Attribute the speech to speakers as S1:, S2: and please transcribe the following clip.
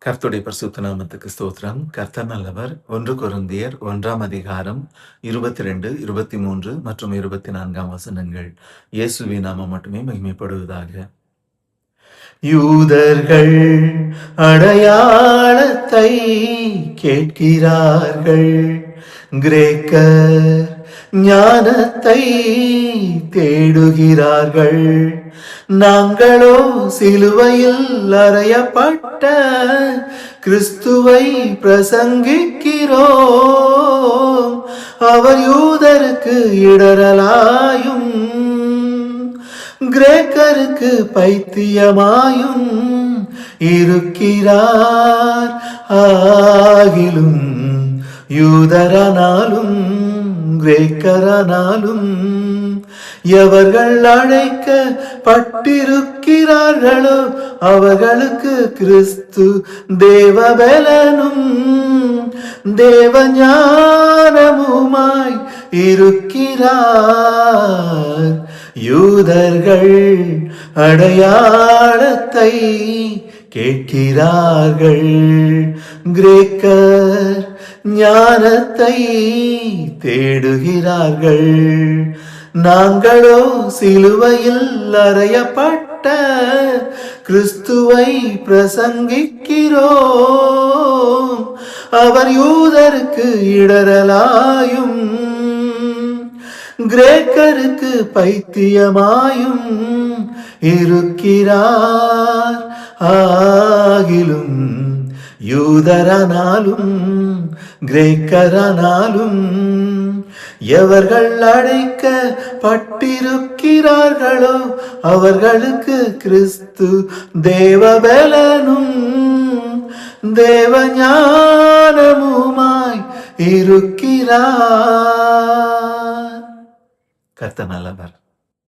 S1: கர்த்தருடைய பரிசுத்த நாமத்துக்கு ஸ்தோத்திரம். கர்த்தர் நல்லவர். 1 கொரிந்தியர் 1ஆம் அதிகாரம் 22, 23 மற்றும் 24ஆம் வசனங்கள். இயேசுவின் நாமம் மட்டுமே மகிமைப்படுவதாக. யூதர்கள் அடையாளத்தை கேட்கிறார்கள், கிரேக்கர் ஞானத்தை தேடுகிறார்கள். நாங்களோ சிலுவையில் அறையப்பட்ட கிறிஸ்துவை பிரசங்கிக்கிறோம். அவர் யூதருக்கு இடரலாயும் கிரேக்கருக்கு பைத்தியமாயும் இருக்கிறார். ஆகிலும் யூதரானாலும் கிரேக்கரானாலும் எவர்கள் அழைக்கப்பட்டிருக்கிறார்களோ அவர்களுக்கு கிறிஸ்து தேவபலனும் தேவ ஞானமுமாய் இருக்கிறார். யூதர்கள் அடையாளத்தை கேட்கிறார்கள், கிரேக்கர் ஞானத்தை தேடுகிறார்கள். நாங்களோ சிலுவையில் அறையப்பட்ட கிறிஸ்துவை பிரசங்கிக்கிறோம். அவர் யூதருக்கு இடரலாயும் கிரேக்கருக்கு பைத்தியமாயும் இருக்கிறார். ஆகிலும் யூதரானாலும் கிரேக்கரானாலும் எவர்கள் அழைக்கப்பட்டிருக்கிறார்களோ அவர்களுக்கு கிறிஸ்து தேவபலனும் தேவ ஞானமுமாய் இருக்கிறார். கர்த்தர் நல்லவர்.